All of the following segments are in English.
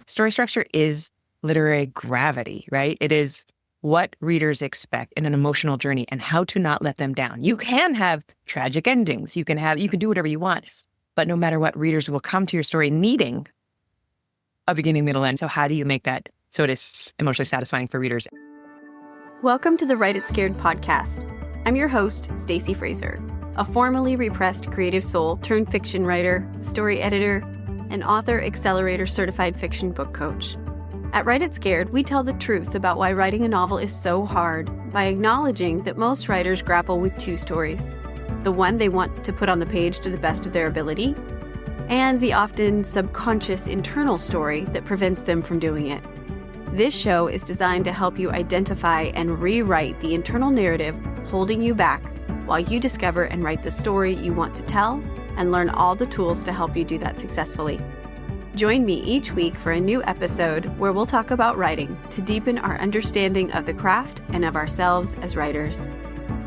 Story structure is literary gravity, right? It is what readers expect in an emotional journey and how to not let them down. You can have tragic endings. You can do whatever you want, but no matter what, readers will come to your story needing a beginning, middle, end. So how do you make that so it is emotionally satisfying for readers? Welcome to the Write It Scared podcast. I'm your host, Stacey Fraser, a formerly repressed creative soul turned fiction writer, story editor, and author accelerator certified fiction book coach. At Write It Scared, we tell the truth about why writing a novel is so hard by acknowledging that most writers grapple with two stories: the one they want to put on the page to the best of their ability, and the often subconscious internal story that prevents them from doing it. This show is designed to help you identify and rewrite the internal narrative holding you back while you discover and write the story you want to tell and learn all the tools to help you do that successfully. Join me each week for a new episode where we'll talk about writing to deepen our understanding of the craft and of ourselves as writers.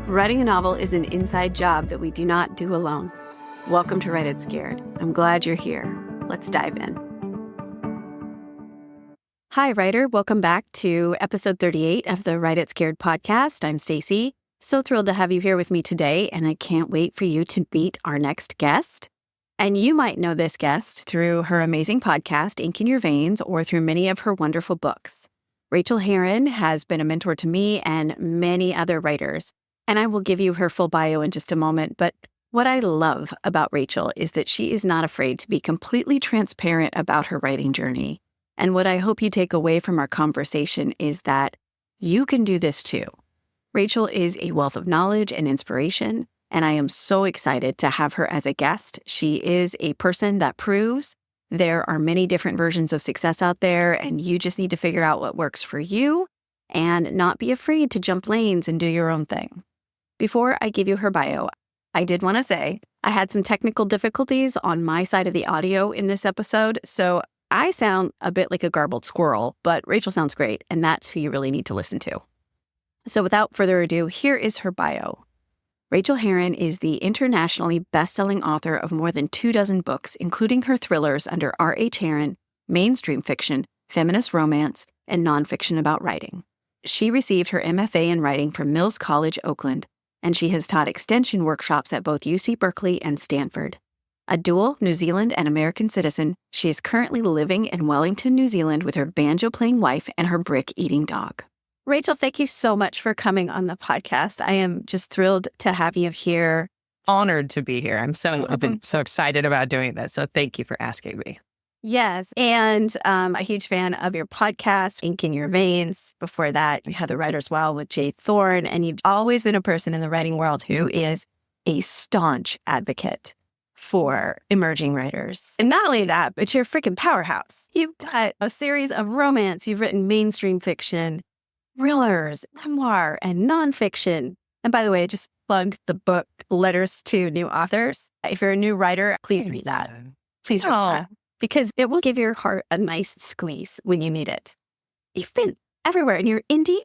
Writing a novel is an inside job that we do not do alone. Welcome to Write It Scared. I'm glad you're here. Let's dive in. Hi, writer. Welcome back to episode 38 of the Write It Scared podcast. I'm Stacey. So thrilled to have you here with me today, and I can't wait for you to meet our next guest. And you might know this guest through her amazing podcast, Ink in Your Veins, or through many of her wonderful books. Rachael Herron has been a mentor to me and many other writers, and I will give you her full bio in just a moment. But what I love about Rachael is that she is not afraid to be completely transparent about her writing journey. And what I hope you take away from our conversation is that you can do this too. Rachael is a wealth of knowledge and inspiration, and I am so excited to have her as a guest. She is a person that proves there are many different versions of success out there, and you just need to figure out what works for you and not be afraid to jump lanes and do your own thing. Before I give you her bio, I did want to say I had some technical difficulties on my side of the audio in this episode, so I sound a bit like a garbled squirrel, but Rachael sounds great, and that's who you really need to listen to. So without further ado, here is her bio. Rachael Herron is the internationally best-selling author of more than 24 books, including her thrillers under R.H. Heron, mainstream fiction, feminist romance, and nonfiction about writing. She received her MFA in writing from Mills College, Oakland, and she has taught extension workshops at both UC Berkeley and Stanford. A dual New Zealand and American citizen, she is currently living in Wellington, New Zealand with her banjo-playing wife and her brick-eating dog. Rachael, thank you so much for coming on the podcast. I am just thrilled to have you here. Honored to be here. I've been so excited about doing this. So thank you for asking me. Yes. And a huge fan of your podcast, Ink in Your Veins. Before that, you had The Writer's Well with Jay Thorne. And you've always been a person in the writing world who is a staunch advocate for emerging writers. And not only that, but you're a freaking powerhouse. You've got a series of romance. You've written mainstream fiction, thrillers, memoir, and nonfiction. And by the way, I just plugged the book, Letters to New Authors. If you're a new writer, please read that. Please read that. Because it will give your heart a nice squeeze when you need it. You've been everywhere, and you're indie,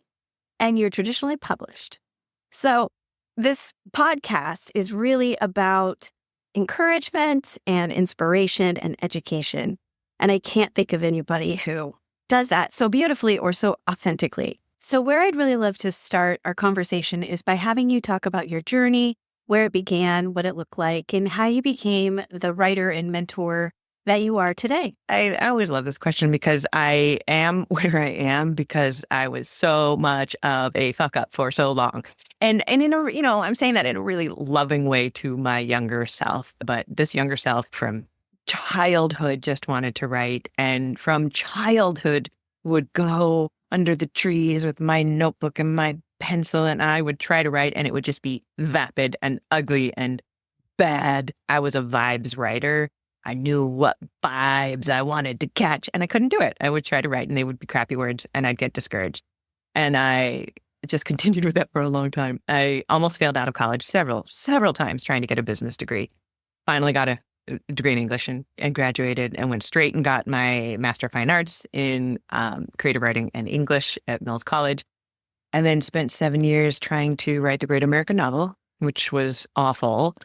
and you're traditionally published. So this podcast is really about encouragement and inspiration and education. And I can't think of anybody who does that so beautifully or so authentically. So where I'd really love to start our conversation is by having you talk about your journey, where it began, what it looked like, and how you became the writer and mentor that you are today. I always love this question because I am where I am because I was so much of a fuck up for so long. And in a, I'm saying that in a really loving way to my younger self, but this younger self from childhood just wanted to write, and from childhood would go under the trees with my notebook and my pencil, and I would try to write, and it would just be vapid and ugly and bad. I was a vibes writer. I knew what vibes I wanted to catch, and I couldn't do it. I would try to write, and they would be crappy words, and I'd get discouraged. And I just continued with that for a long time. I almost failed out of college several times trying to get a business degree. Finally got a degree in English and graduated and went straight and got my Master of Fine Arts in creative writing and English at Mills College. And then spent 7 years trying to write the great American novel, which was awful.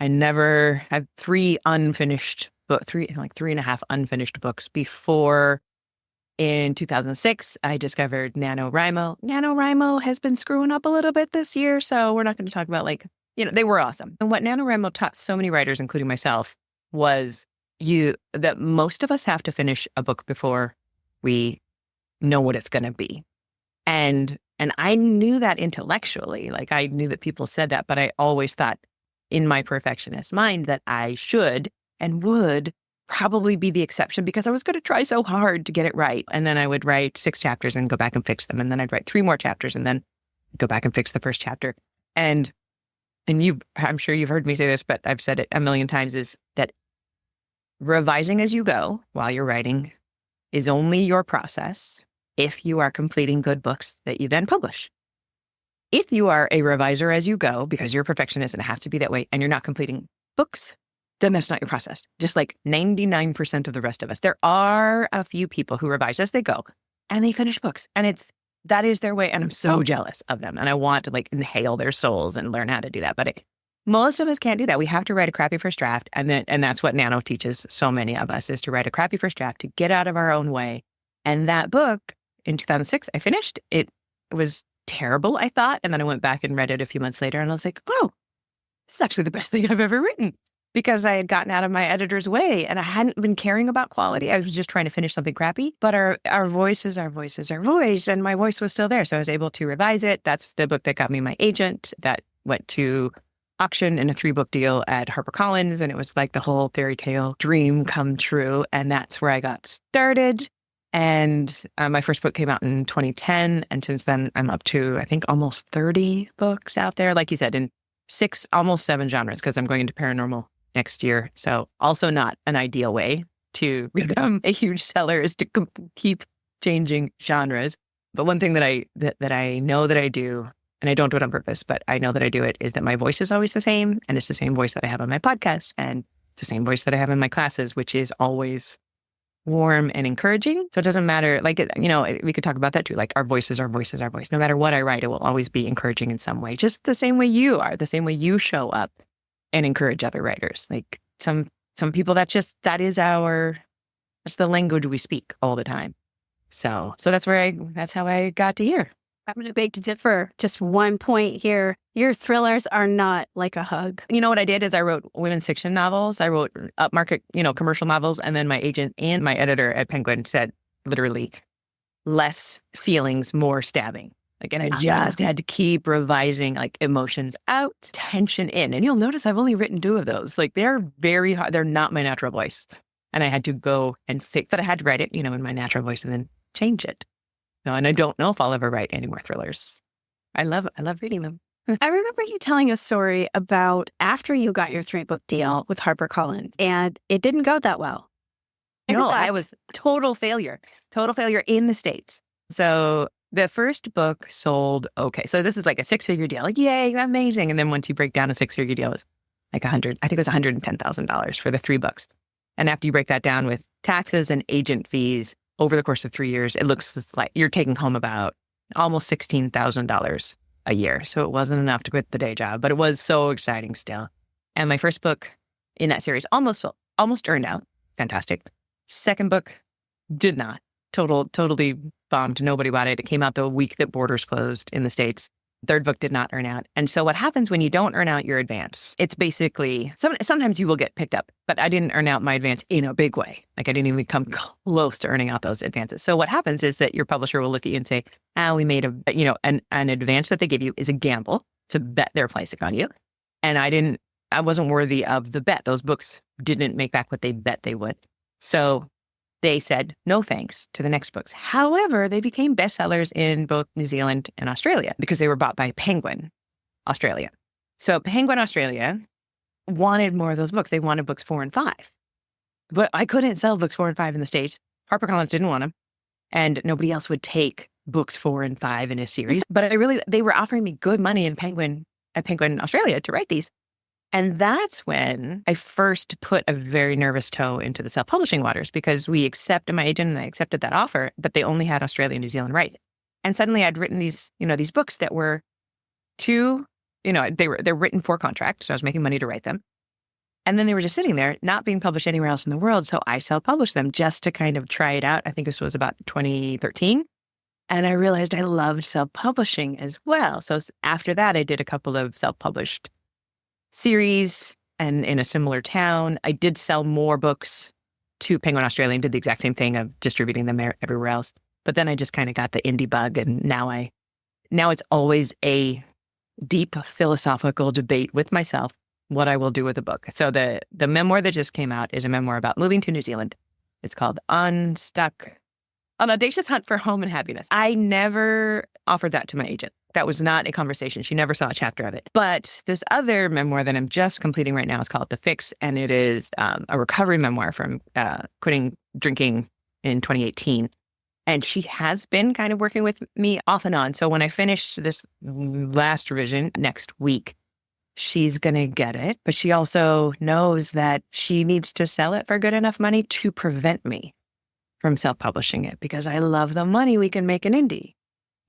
I never had three and a half unfinished books before In 2006, I discovered NaNoWriMo. NaNoWriMo has been screwing up a little bit this year, so we're not going to talk about they were awesome. And what NaNoWriMo taught so many writers, including myself, was that most of us have to finish a book before we know what it's going to be. And I knew that intellectually, like I knew that people said that, but I always thought in my perfectionist mind that I should and would probably be the exception because I was going to try so hard to get it right. And then I would write 6 chapters and go back and fix them. And then I'd write 3 more chapters and then go back and fix the first chapter. And I'm sure you've heard me say this, but I've said it a million times, is that revising as you go while you're writing is only your process if you are completing good books that you then publish. If you are a reviser as you go, because you're a perfectionist and it has to be that way, and you're not completing books, then that's not your process. Just like 99% of the rest of us. There are a few people who revise as they go and they finish books, and that is their way. And I'm so jealous of them. And I want to inhale their souls and learn how to do that. But most of us can't do that. We have to write a crappy first draft. And that's what Nano teaches so many of us, is to write a crappy first draft, to get out of our own way. And that book in 2006, I finished. It was terrible, I thought. And then I went back and read it a few months later. And I was like, oh, this is actually the best thing I've ever written. Because I had gotten out of my editor's way and I hadn't been caring about quality. I was just trying to finish something crappy. But our voice is our voice is our voice. And my voice was still there. So I was able to revise it. That's the book that got me my agent. That went to auction in a 3-book deal at HarperCollins. And it was like the whole fairy tale dream come true. And that's where I got started. And my first book came out in 2010. And since then, I'm up to, I think, almost 30 books out there. Like you said, in 6, almost 7 genres, because I'm going into paranormal next year. So also not an ideal way to become a huge seller, is to keep changing genres. But one thing that I know that I do, and I don't do it on purpose, but I know that I do it, is that my voice is always the same. And it's the same voice that I have on my podcast. And it's the same voice that I have in my classes, which is always warm and encouraging. So it doesn't matter, we could talk about that too. Like our voice is our voice is our voice. No matter what I write, it will always be encouraging in some way, just the same way you are, the same way you show up and encourage other writers. Like some people, that's the language we speak all the time. So that's how I got to here. I'm going to beg to differ. Just one point here. Your thrillers are not like a hug. You know what I did is I wrote women's fiction novels. I wrote upmarket, commercial novels. And then my agent and my editor at Penguin said, literally, less feelings, more stabbing. And I just had to keep revising, emotions out, tension in. And you'll notice I've only written 2 of those. They're very hard. They're not my natural voice. And I had to go and say that I had to write it, in my natural voice and then change it. No, and I don't know if I'll ever write any more thrillers. I love reading them. I remember you telling a story about after you got your 3-book deal with HarperCollins, and it didn't go that well. No, I was total failure in the States. So the first book sold okay. So this is like a 6-figure deal. Yay, amazing. And then once you break down a 6-figure deal, it's like I think it was $110,000 for the 3 books. And after you break that down with taxes and agent fees over the course of 3 years, it looks like you're taking home about almost $16,000 a year. So it wasn't enough to quit the day job, but it was so exciting still. And my first book in that series almost earned out. Fantastic. Second book did not. Totally bombed. Nobody bought it. It came out the week that borders closed in the States. Third book did not earn out. And so what happens when you don't earn out your advance? It's basically, sometimes you will get picked up, but I didn't earn out my advance in a big way. I didn't even come close to earning out those advances. So what happens is that your publisher will look at you and say, we made an advance that they give you is a gamble. It's a bet they're placing on you. And I wasn't worthy of the bet. Those books didn't make back what they bet they would. So they said no thanks to the next books. However, they became bestsellers in both New Zealand and Australia because they were bought by Penguin Australia. So Penguin Australia wanted more of those books. They wanted books 4 and 5. But I couldn't sell books 4 and 5 in the States. HarperCollins didn't want them. And nobody else would take books 4 and 5 in a series. But they were offering me good money at Penguin Australia to write these. And that's when I first put a very nervous toe into the self-publishing waters, because my agent and I accepted that offer, but they only had Australia and New Zealand right. And suddenly I'd written these books that were they're written for contract. So I was making money to write them. And then they were just sitting there, not being published anywhere else in the world. So I self-published them just to kind of try it out. I think this was about 2013. And I realized I loved self-publishing as well. So after that, I did a couple of self-published series and in a similar town. I did sell more books to Penguin Australia and did the exact same thing of distributing them everywhere else. But then I just kind of got the indie bug, and now it's always a deep philosophical debate with myself what I will do with a book. So the memoir that just came out is a memoir about moving to New Zealand. It's called Unstuck, An Audacious Hunt for Home and Happiness. I never offered that to my agent. That was not a conversation. She never saw a chapter of it. But this other memoir that I'm just completing right now is called The Fix, and it is a recovery memoir from quitting drinking in 2018. And she has been kind of working with me off and on. So when I finish this last revision next week, she's going to get it. But she also knows that she needs to sell it for good enough money to prevent me from self-publishing it, because I love the money we can make in indie.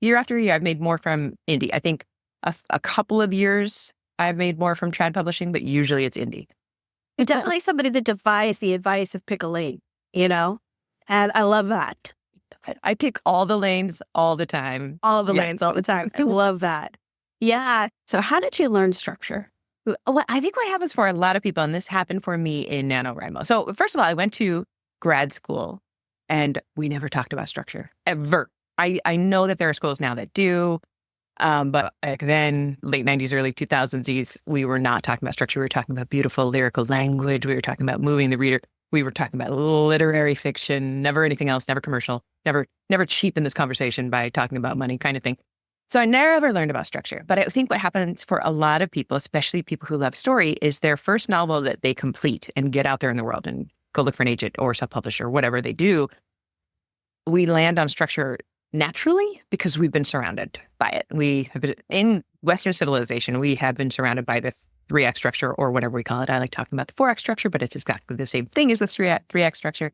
Year after year, I've made more from indie. I think a couple of years I've made more from trad publishing, but usually it's indie. You're definitely somebody that defies the advice of pick a lane, and I love that. I pick all the lanes all the time. All the lanes all the time. I love that. Yeah. So how did you learn structure? I think what happens for a lot of people, and this happened for me in NaNoWriMo. So first of all, I went to grad school and we never talked about structure, ever. I know that there are schools now that do, but back then, late 90s, early 2000s, we were not talking about structure. We were talking about beautiful lyrical language. We were talking about moving the reader. We were talking about literary fiction, never anything else, never commercial, never cheapen this conversation by talking about money kind of thing. So I never learned about structure. But I think what happens for a lot of people, especially people who love story, is their first novel that they complete and get out there in the world and go look for an agent or self-publish or whatever they do. We land on structure naturally because we've been surrounded by it. We have been, in Western civilization, we have been surrounded by the 3-act structure, or whatever we call it. I like talking about the 4-act structure, but it's exactly the same thing as the 3-act structure.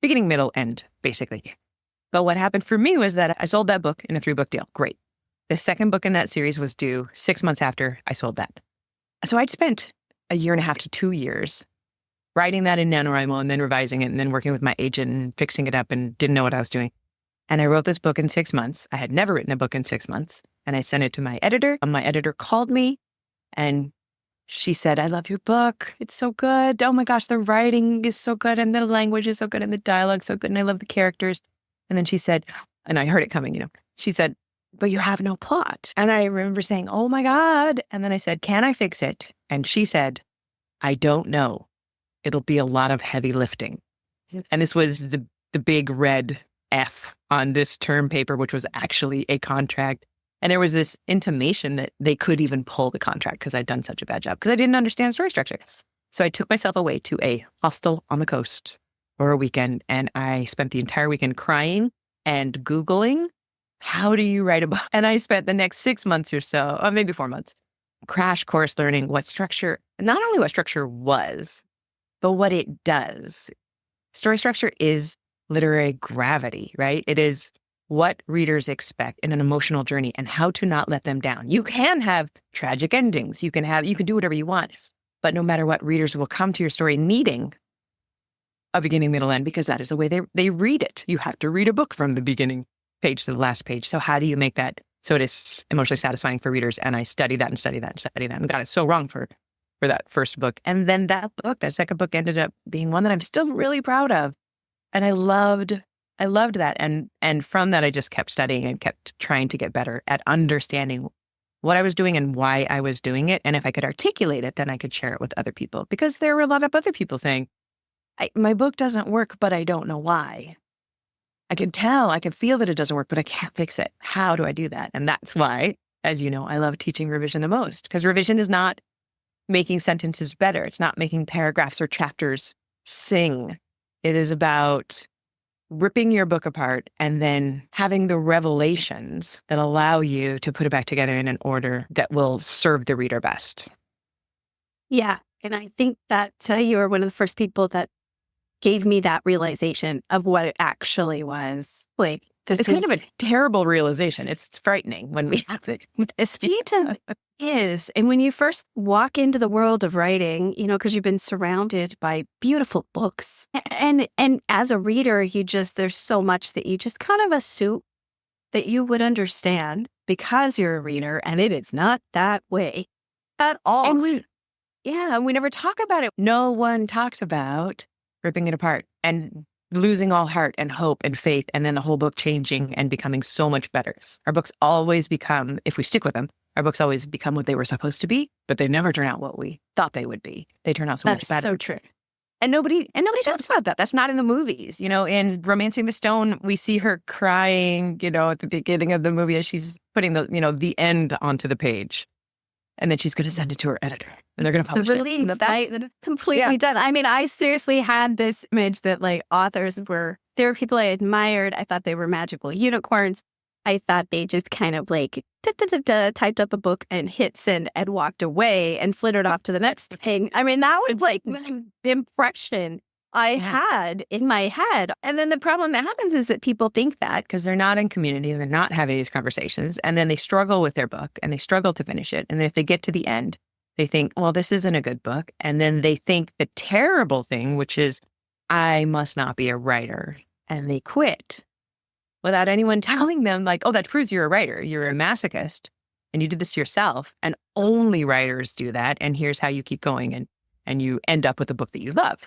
Beginning, middle, end, basically. But what happened for me was that I sold that book in a 3-book deal. Great. The second book in that series was due 6 months after I sold that. So I'd spent a year and a half to 2 years writing that in NaNoWriMo and then revising it and then working with my agent and fixing it up and didn't know what I was doing. And I wrote this book in 6 months. I had never written a book in 6 months. And I sent it to my editor. And my editor called me and she said, "I love your book. It's so good. Oh my gosh, the writing is so good. And the language is so good. And the dialogue so good. And I love the characters." And then she said, and I heard it coming, she said, "But you have no plot." And I remember saying, "Oh my God." And then I said, "Can I fix it?" And she said, "I don't know. It'll be a lot of heavy lifting." And this was the big red F on this term paper, which was actually a contract. And there was this intimation that they could even pull the contract because I'd done such a bad job because I didn't understand story structure. So I took myself away to a hostel on the coast for a weekend. And I spent the entire weekend crying and Googling, how do you write a book? And I spent the next 6 months or so, or maybe 4 months, crash course learning what structure, not only what structure was, but what it does. Story structure is literary gravity, right? It is what readers expect in an emotional journey and how to not let them down. You can have tragic endings. You can do whatever you want, but no matter what, readers will come to your story needing a beginning, middle, end, because that is the way they read it. You have to read a book from the beginning page to the last page. So how do you make that so it is emotionally satisfying for readers? And I studied that and got it so wrong for that first book. And then that second book ended up being one that I'm still really proud of. And I loved that. And from that, I just kept studying and kept trying to get better at understanding what I was doing and why I was doing it. And if I could articulate it, then I could share it with other people, because there were a lot of other people saying, my book doesn't work, but I don't know why. I can feel that it doesn't work, but I can't fix it. How do I do that? And that's why, as you know, I love teaching revision the most, because revision is not making sentences better. It's not making paragraphs or chapters sing. It is about ripping your book apart and then having the revelations that allow you to put it back together in an order that will serve the reader best. Yeah. And I think that you were one of the first people that gave me that realization of what it actually was. Like, It's kind of a terrible realization. It's frightening when we have it. It is. And when you first walk into the world of writing, because you've been surrounded by beautiful books. And as a reader, there's so much that you just kind of assume that you would understand because you're a reader, and it is not that way at all. And we never talk about it. No one talks about ripping it apart and losing all heart and hope and faith, and then the whole book changing and becoming so much better. Our books always become, if we stick with them, our books always become what they were supposed to be, but they never turn out what we thought they would be. They turn out so much better. That's so true. And nobody talks about that. That's not in the movies. In Romancing the Stone, we see her crying, at the beginning of the movie as she's putting the end onto the page. And then she's going to send it to her editor, and they're going to publish it. Relief. That's completely done. I mean, I seriously had this image that authors there were people I admired. I thought they were magical unicorns. I thought they just kind of typed up a book and hit send and walked away and flittered off to the next thing. I mean, that was the impression I had in my head. And then the problem that happens is that people think that because they're not in community, they're not having these conversations, and then they struggle with their book and they struggle to finish it. And if they get to the end, they think, well, this isn't a good book. And then they think the terrible thing, which is, I must not be a writer. And they quit without anyone telling them oh, that proves you're a writer. You're a masochist and you did this to yourself. And only writers do that. And here's how you keep going. And you end up with a book that you love.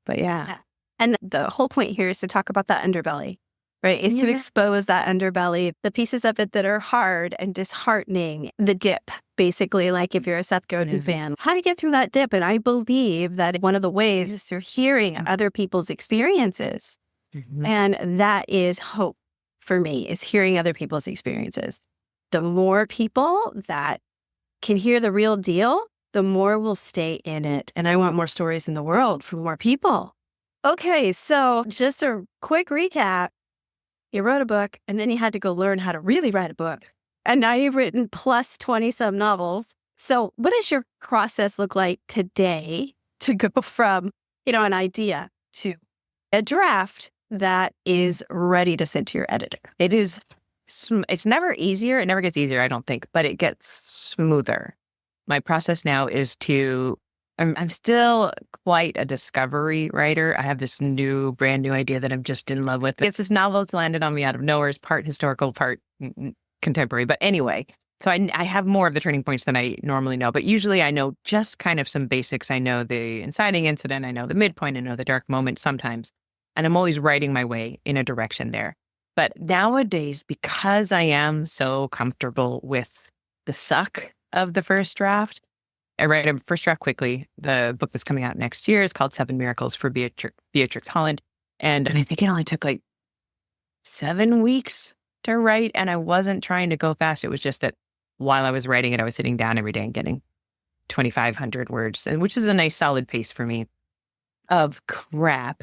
But yeah. And the whole point here is to talk about that underbelly, right? Is to expose that underbelly, the pieces of it that are hard and disheartening, the dip, basically, if you're a Seth Godin fan, how to get through that dip. And I believe that one of the ways is through hearing other people's experiences. Mm-hmm. And that is hope for me, is hearing other people's experiences. The more people that can hear the real deal, the more we'll stay in it. And I want more stories in the world from more people. Okay, so just a quick recap. You wrote a book, and then you had to go learn how to really write a book. And now you've written plus 20-some novels. So what does your process look like today to go from, an idea to a draft that is ready to send to your editor? It's never easier. It never gets easier, I don't think, but it gets smoother. My process now is I'm still quite a discovery writer. I have this brand new idea that I'm just in love with. It's this novel that's landed on me out of nowhere. It's part historical, part contemporary. But anyway, so I have more of the turning points than I normally know. But usually I know just kind of some basics. I know the inciting incident. I know the midpoint. I know the dark moment sometimes. And I'm always writing my way in a direction there. But nowadays, because I am so comfortable with the suck of the first draft, I write a first draft quickly. The book that's coming out next year is called 7 Miracles for Beatrix Holland. And I think it only took 7 weeks to write. And I wasn't trying to go fast. It was just that while I was writing it, I was sitting down every day and getting 2,500 words, which is a nice solid pace for me of crap.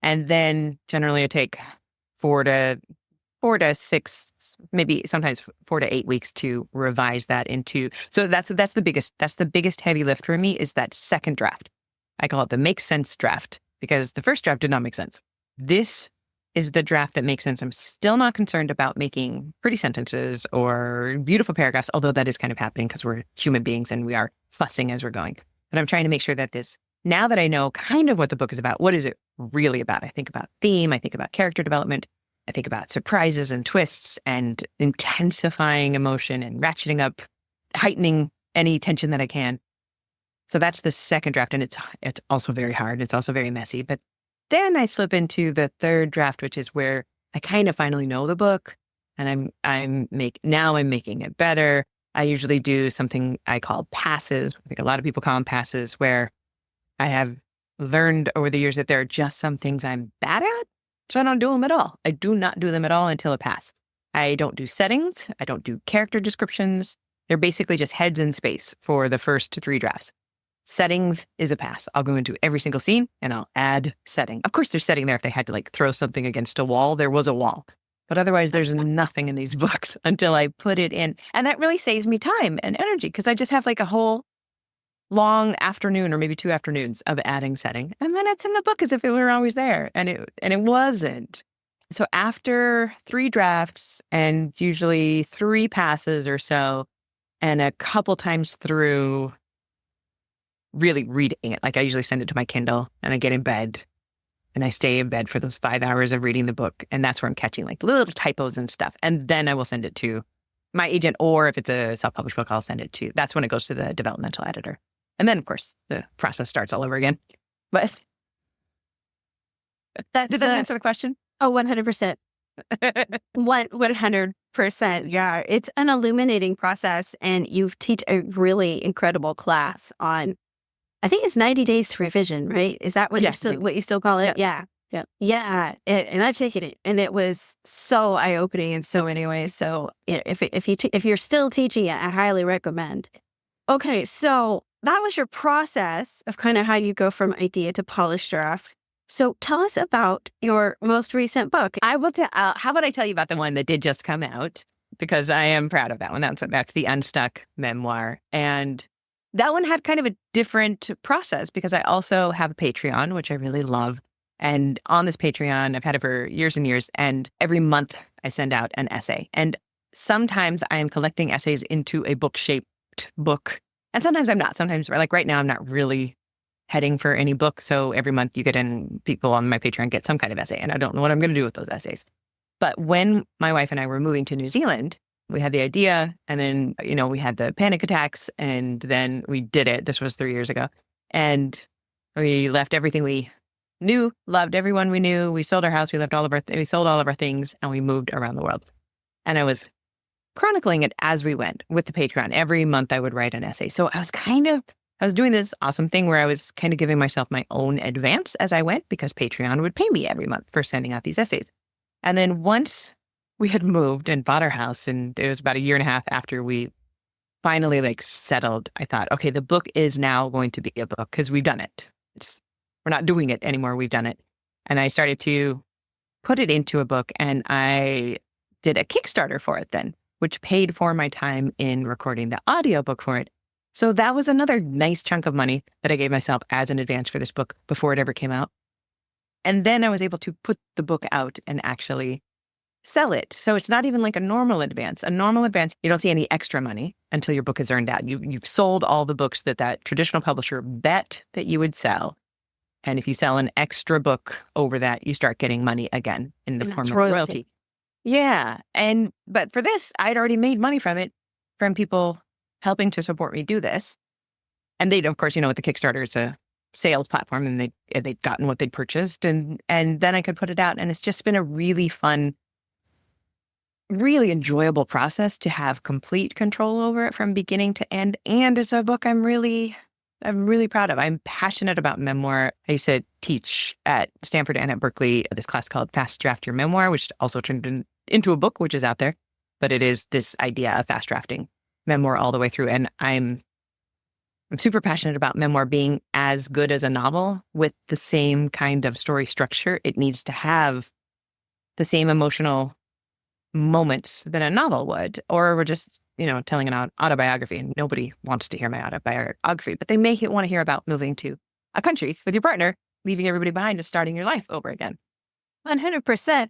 And then generally I take 4 to 6, maybe sometimes 4 to 8 weeks to revise that into. So that's the biggest heavy lift for me, is that second draft. I call it the make sense draft, because the first draft did not make sense. This is the draft that makes sense. I'm still not concerned about making pretty sentences or beautiful paragraphs, although that is kind of happening because we're human beings and we are fussing as we're going. But I'm trying to make sure that now that I know kind of what the book is about, what is it really about? I think about theme, I think about character development, I think about surprises and twists and intensifying emotion and ratcheting up, heightening any tension that I can. So that's the second draft, and it's also very hard. It's also very messy. But then I slip into the third draft, which is where I kind of finally know the book, and I'm making it better. I usually do something I call passes. I think a lot of people call them passes, where I have learned over the years that there are just some things I'm bad at, so I don't do them at all. I do not do them at all until a pass. I don't do settings. I don't do character descriptions. They're basically just heads in space for the first 3 drafts. Settings is a pass. I'll go into every single scene and I'll add setting. Of course, there's setting there if they had to throw something against a wall. There was a wall. But otherwise, there's nothing in these books until I put it in. And that really saves me time and energy, because I just have a whole long afternoon or maybe 2 afternoons of adding setting. And then it's in the book as if it were always there. And it wasn't. So after 3 drafts and usually 3 passes or so, and a couple times through really reading it, like I usually send it to my Kindle and I get in bed and I stay in bed for those 5 hours of reading the book. And that's where I'm catching like little typos and stuff. And then I will send it to my agent, or if it's a self-published book, I'll send it to, that's when it goes to the developmental editor. And then, of course, the process starts all over again. But did that answer the question? Oh, 100%. 100%. Yeah. It's an illuminating process. And you teach a really incredible class on, I think it's 90 days to revision, right? Is that what you still call it? Yeah. Yeah. Yeah. And I've taken it, and it was so eye-opening in so many ways. So if you're still teaching it, I highly recommend. Okay. So that was your process of kind of how you go from idea to polished draft. So tell us about your most recent book. I will tell. How about I tell you about the one that did just come out, because I am proud of that one. That's the Unstuck memoir, and that one had kind of a different process because I also have a Patreon, which I really love. And on this Patreon, I've had it for years and years, and every month I send out an essay. And sometimes I am collecting essays into a book-shaped book, and sometimes I'm not. Sometimes, like right now, I'm not really heading for any book. So every month you get in, people on my Patreon get some kind of essay, and I don't know what I'm going to do with those essays. But when my wife and I were moving to New Zealand, we had the idea, and then, we had the panic attacks, and then we did it. This was 3 years ago. And we left everything we knew, loved everyone we knew. We sold our house. We sold all of our things, and we moved around the world. And I was chronicling it as we went with the Patreon. Every month I would write an essay. So I was doing this awesome thing where I was kind of giving myself my own advance as I went, because Patreon would pay me every month for sending out these essays. And then once we had moved and bought our house, and it was about 1.5 years after we finally settled, I thought, okay, the book is now going to be a book because we've done it. We're not doing it anymore. We've done it. And I started to put it into a book, and I did a Kickstarter for it then, which paid for my time in recording the audiobook for it. So that was another nice chunk of money that I gave myself as an advance for this book before it ever came out. And then I was able to put the book out and actually sell it. So it's not even like a normal advance. A normal advance, you don't see any extra money until your book is earned out. You've sold all the books that traditional publisher bet that you would sell. And if you sell an extra book over that, you start getting money again in the form of royalty. Yeah. But for this, I'd already made money from it, from people helping to support me do this. And they'd, of course, with the Kickstarter, it's a sales platform, and they'd gotten what they'd purchased. And then I could put it out. And it's just been a really fun, really enjoyable process to have complete control over it from beginning to end. And it's a book I'm really proud of. I'm passionate about memoir. I used to teach at Stanford and at Berkeley this class called Fast Draft Your Memoir, which also turned into a book, which is out there. But it is this idea of fast drafting memoir all the way through. And I'm super passionate about memoir being as good as a novel with the same kind of story structure. It needs to have the same emotional moments that a novel would, or we're just, telling an autobiography, and nobody wants to hear my autobiography, but they may want to hear about moving to a country with your partner, leaving everybody behind and starting your life over again. 100%.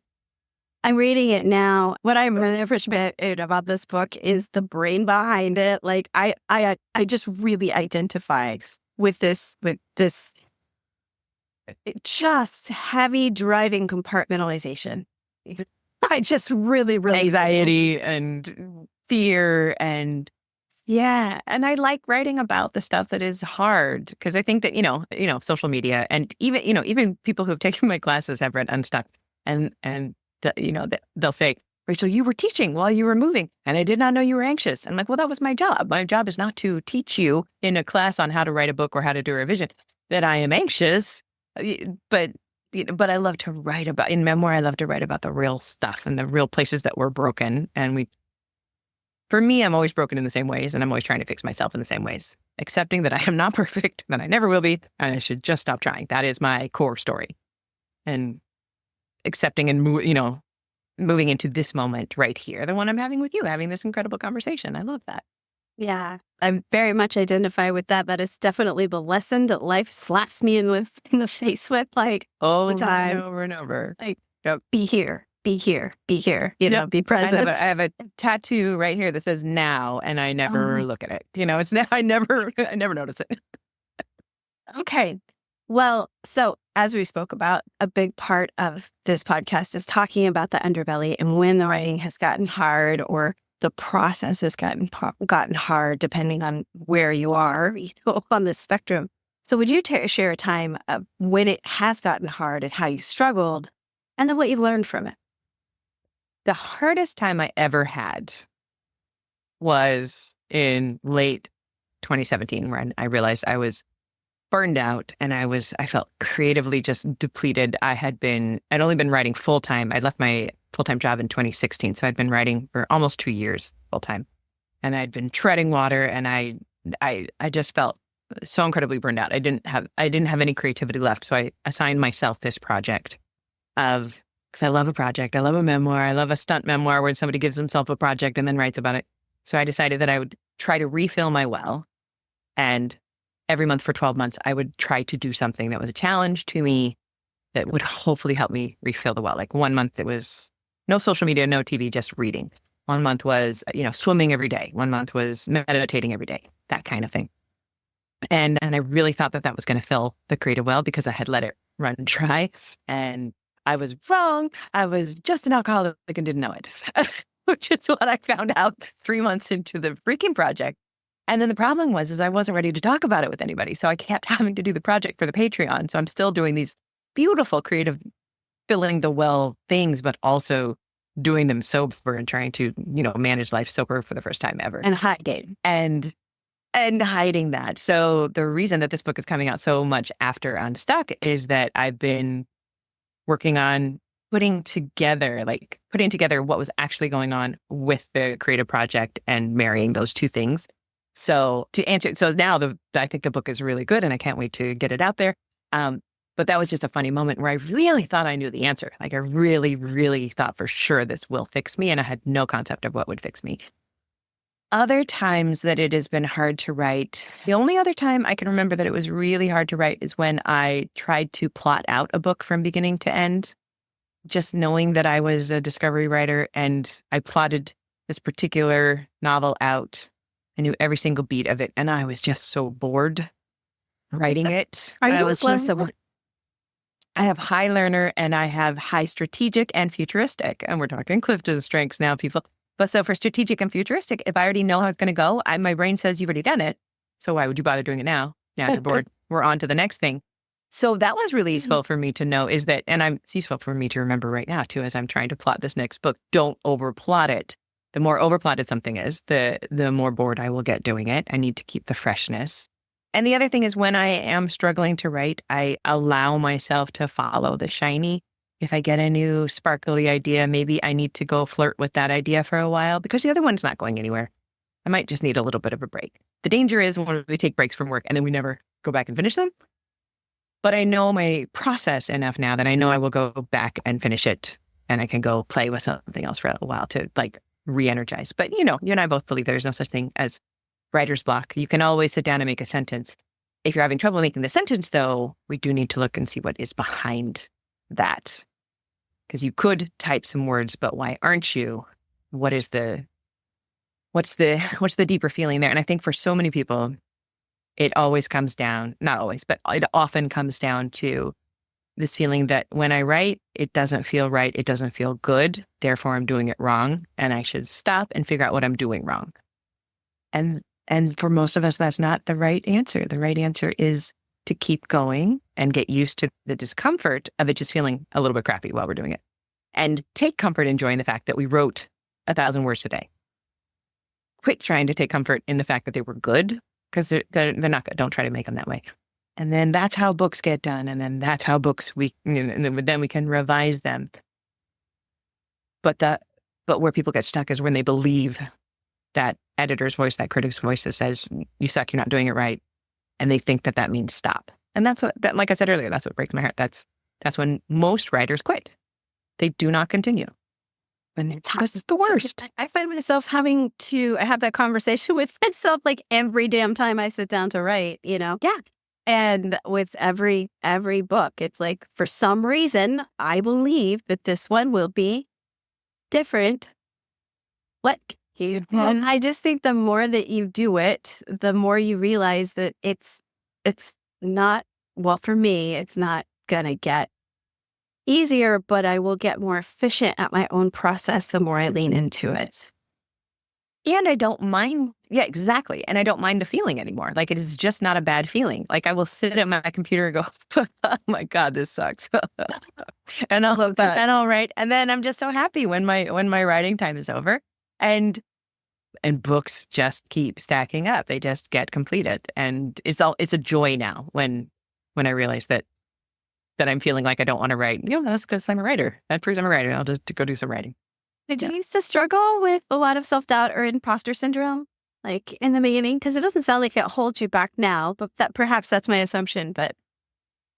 I'm reading it now. What I'm really appreciative about this book is the brain behind it. Like I just really identify with this just heavy driving compartmentalization. I just really anxiety and fear, and and I like writing about the stuff that is hard, because I think that social media, and even people who have taken my classes have read Unstuck, and they'll say, Rachel, you were teaching while you were moving, and I did not know you were anxious. And I'm like, well, that was my job. My job is not to teach you in a class on how to write a book or how to do a revision that I am anxious, but I love to write about, in memoir, I love to write about the real stuff and the real places that were broken. And for me, I'm always broken in the same ways, and I'm always trying to fix myself in the same ways, accepting that I am not perfect, that I never will be, and I should just stop trying. That is my core story. And accepting and moving into this moment right here, the one I'm having with you, having this incredible conversation. I love that. Yeah, I very much identify with that. That is definitely the lesson that life slaps me in the face with, all the time. Over and over. Like, be here. be here, be I present. have a tattoo right here that says now, and I never look at it. It's now, I never notice it. Okay. Well, so as we spoke about, a big part of this podcast is talking about the underbelly and when the writing has gotten hard or the process has gotten hard, depending on where you are, on the spectrum. So would you share a time of when it has gotten hard and how you struggled and then what you learned from it? The hardest time I ever had was in late 2017, when I realized I was burned out and I felt creatively just depleted. I'd only been writing full time. I left my full-time job in 2016. So I'd been writing for almost 2 years full time, and I'd been treading water, and I just felt so incredibly burned out. I didn't have any creativity left. So I assigned myself this project because I love a project. I love a memoir. I love a stunt memoir where somebody gives themselves a project and then writes about it. So I decided that I would try to refill my well, and every month for 12 months, I would try to do something that was a challenge to me that would hopefully help me refill the well. Like 1 month, it was no social media, no TV, just reading. 1 month was, swimming every day. 1 month was meditating every day, that kind of thing. And I really thought that was going to fill the creative well because I had let it run dry. And I was wrong. I was just an alcoholic and didn't know it, which is what I found out 3 months into the freaking project. And then the problem was I wasn't ready to talk about it with anybody. So I kept having to do the project for the Patreon. So I'm still doing these beautiful, creative, filling the well things, but also doing them sober and trying to, manage life sober for the first time ever. And hiding. And hiding that. So the reason that this book is coming out so much after Unstuck is that I've been working on putting together what was actually going on with the creative project and marrying those two things. So to answer, now I think the book is really good and I can't wait to get it out there. But that was just a funny moment where I really thought I knew the answer. Like I really, really thought for sure this will fix me, and I had no concept of what would fix me. Other times that it has been hard to write, the only other time I can remember that it was really hard to write is when I tried to plot out a book from beginning to end, just knowing that I was a discovery writer and I plotted this particular novel out. I knew every single beat of it, and I was just so bored writing it. I was so I have high learner and I have high strategic and futuristic, and we're talking cliff to the strengths now, people. But so for strategic and futuristic, if I already know how it's going to go, my brain says you've already done it. So why would you bother doing it now? Now you're bored. We're on to the next thing. So that was really useful for me to know it's useful for me to remember right now too, as I'm trying to plot this next book. Don't overplot it. The more overplotted something is, the more bored I will get doing it. I need to keep the freshness. And the other thing is when I am struggling to write, I allow myself to follow the shiny. If I get a new sparkly idea, maybe I need to go flirt with that idea for a while because the other one's not going anywhere. I might just need a little bit of a break. The danger is when we take breaks from work and then we never go back and finish them. But I know my process enough now that I know I will go back and finish it, and I can go play with something else for a while to re-energize. But you and I both believe there's no such thing as writer's block. You can always sit down and make a sentence. If you're having trouble making the sentence, though, we do need to look and see what is behind that. Because you could type some words, but why aren't you? What's the deeper feeling there? And I think for so many people, it always comes down, not always, but it often comes down to this feeling that when I write, it doesn't feel right. It doesn't feel good. Therefore, I'm doing it wrong. And I should stop and figure out what I'm doing wrong. And for most of us, that's not the right answer. The right answer is to keep going and get used to the discomfort of it just feeling a little bit crappy while we're doing it. And take comfort in enjoying the fact that we wrote 1,000 words today. Quit trying to take comfort in the fact that they were good, because they're not good. Don't try to make them that way. And then that's how books get done. And then that's how then we can revise them. But where people get stuck is when they believe that editor's voice, that critic's voice that says, you suck, you're not doing it right. And they think that means stop. And like I said earlier, that's what breaks my heart. That's when most writers quit. They do not continue. And that's the worst. I find myself having to have that conversation with myself every damn time I sit down to write, Yeah. And with every book, it's for some reason, I believe that this one will be different. Let you. And I just think the more that you do it, the more you realize that it's not, well, for me, it's not gonna get easier, but I will get more efficient at my own process the more I lean into it. And I don't mind. Yeah, exactly. And I don't mind the feeling anymore. Like, it is just not a bad feeling. Like, I will sit at my computer and go, oh my God, this sucks. And I'll write. And then I'm just so happy when my writing time is over. And books just keep stacking up. They just get completed. And it's a joy now when I realize that I'm feeling like I don't want to write. That's because I'm a writer. That proves I'm a writer. I'll just go do some writing. Did you used to struggle with a lot of self-doubt or imposter syndrome, like in the beginning? Because it doesn't sound like it holds you back now, but perhaps that's my assumption. But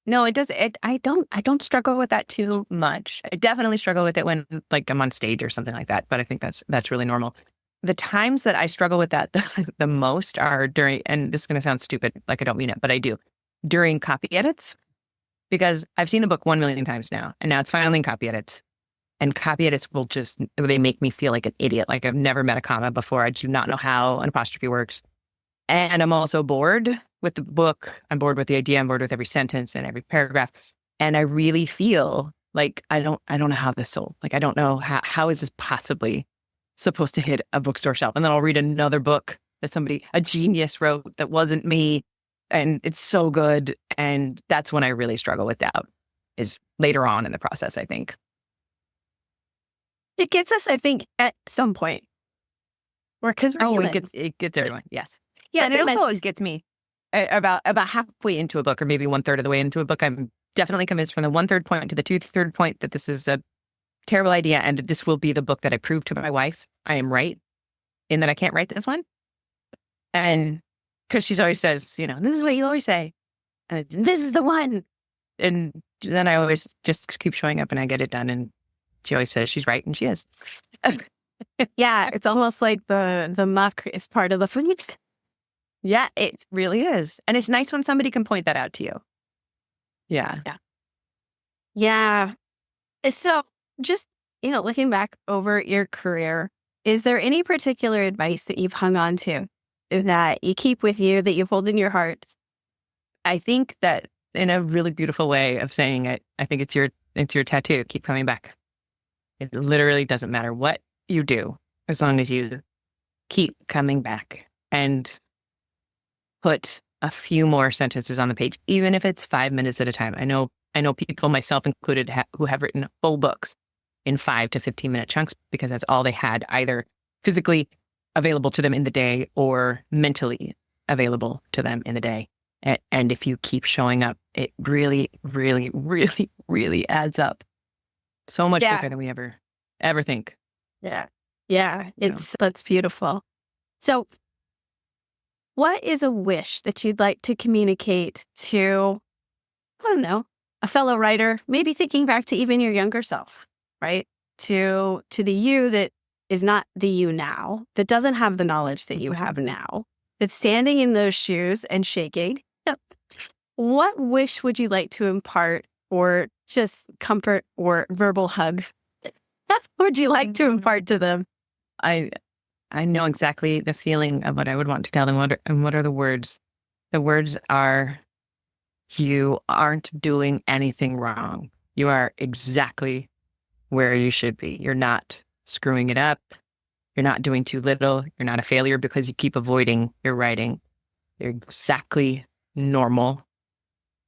no, it does. I don't struggle with that too much. I definitely struggle with it when, like, I'm on stage or something like that. But I think that's really normal. The times that I struggle with that the most are during, and this is going to sound stupid, like I don't mean it, but I do, during copy edits, because I've seen the book 1 million times now, and now it's finally in copy edits. And copy edits they make me feel like an idiot. Like, I've never met a comma before. I do not know how an apostrophe works. And I'm also bored with the book. I'm bored with the idea. I'm bored with every sentence and every paragraph. And I really feel like I don't know how this sold. Like, I don't know how is this possibly supposed to hit a bookstore shelf. And then I'll read another book that a genius wrote that wasn't me. And it's so good. And that's when I really struggle with doubt, is later on in the process, I think. it gets us, I think, at some point. Or because it gets everyone. Yes. Yeah. And it also always gets me about halfway into a book, or maybe 1/3 of the way into a book. I'm definitely convinced from the 1/3 point to the 2/3 point that this is a terrible idea, and that this will be the book that I prove to my wife I am right in that I can't write this one. And because she always says, this is what you always say. And this is the one. And then I always just keep showing up and I get it done. And she always says she's right, and she is. Yeah, it's almost like the muck is part of the food. Yeah, it really is. And it's nice when somebody can point that out to you. Yeah. Yeah. So just, looking back over your career, is there any particular advice that you've hung on to that you keep with you, that you hold in your heart? I think that, in a really beautiful way of saying it, I think it's your tattoo. Keep coming back. It literally doesn't matter what you do, as long as you keep coming back and put a few more sentences on the page, even if it's 5 minutes at a time. I know people, myself included, who have written full books in 5 to 15-minute chunks, because that's all they had, either physically available to them in the day or mentally available to them in the day. And if you keep showing up, it really, really, really, really adds up. So much quicker than we ever think. Yeah. Yeah. That's beautiful. So what is a wish that you'd like to communicate to, I don't know, a fellow writer, maybe thinking back to even your younger self, right? To the you that is not the you now, that doesn't have the knowledge that you have now, that's standing in those shoes and shaking. What wish would you like to impart, or just comfort or verbal hugs? What would you like to impart to them? I know exactly the feeling of what I would want to tell them. What are the words? The words are, you aren't doing anything wrong. You are exactly where you should be. You're not screwing it up. You're not doing too little. You're not a failure because you keep avoiding your writing. You're exactly normal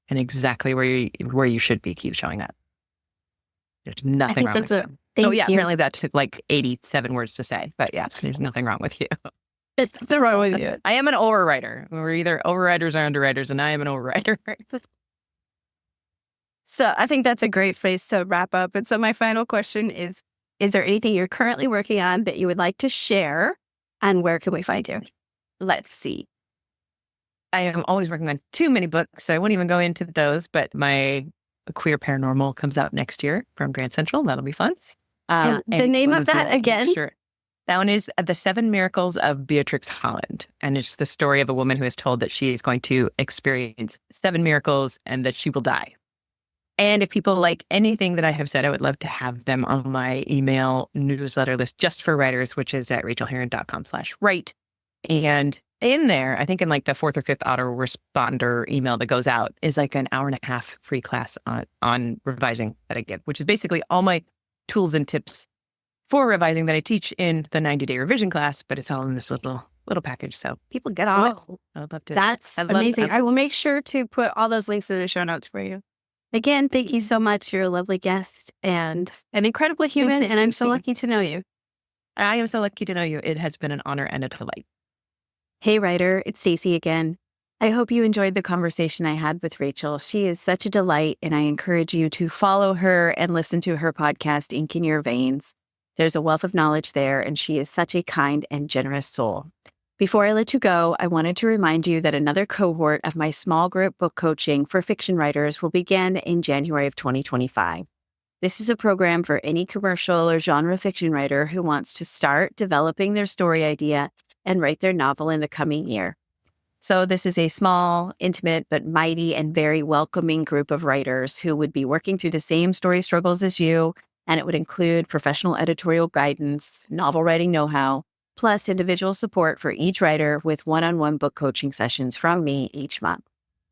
and exactly where you should be. Keep showing up. There's nothing wrong with you. So yeah, apparently that took like 87 words to say, but yeah, there's nothing wrong with you. It's nothing wrong with you. I am an overwriter. We're either overwriters or underwriters, and I am an overwriter. So I think that's a great place to wrap up. And so my final question is there anything you're currently working on that you would like to share, and where can we find you? Let's see. I am always working on too many books, so I won't even go into those, but my Queer Paranormal comes out next year from Grand Central. That'll be fun. The name of that again? Sure. That one is The 7 Miracles of Beatrix Holland. And it's the story of a woman who is told that she is going to experience 7 miracles and that she will die. And if people like anything that I have said, I would love to have them on my email newsletter list just for writers, which is at rachelherron.com/write. And in there, I think in like the fourth or fifth autoresponder email that goes out is like an hour and a half free class on revising that I give, which is basically all my tools and tips for revising that I teach in the 90-day revision class, but it's all in this little package. So people get on it. I'd love to. That's amazing. I will make sure to put all those links in the show notes for you. Again, thank you so much. You're a lovely guest and an incredible human, and I'm so lucky to know you. I am so lucky to know you. It has been an honor and a delight. Hey, writer, it's Stacey again. I hope you enjoyed the conversation I had with Rachael. She is such a delight, and I encourage you to follow her and listen to her podcast, Ink in Your Veins. There's a wealth of knowledge there, and she is such a kind and generous soul. Before I let you go, I wanted to remind you that another cohort of my small group book coaching for fiction writers will begin in January of 2025. This is a program for any commercial or genre fiction writer who wants to start developing their story idea and write their novel in the coming year. So this is a small, intimate, but mighty and very welcoming group of writers who would be working through the same story struggles as you, and it would include professional editorial guidance, novel writing know-how, plus individual support for each writer with one-on-one book coaching sessions from me each month.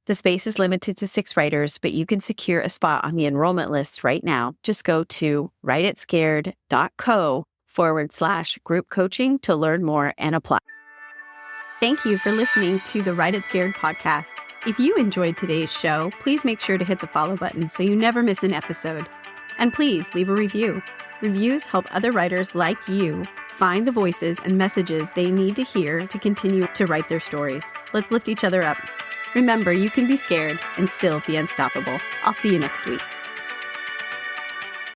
The space is limited to 6 writers, but you can secure a spot on the enrollment list right now. Just go to writeitscared.co/group coaching to learn more and apply. Thank you for listening to the Write It Scared podcast. If you enjoyed today's show, please make sure to hit the follow button so you never miss an episode. And please leave a review. Reviews help other writers like you find the voices and messages they need to hear to continue to write their stories. Let's lift each other up. Remember, you can be scared and still be unstoppable. I'll see you next week.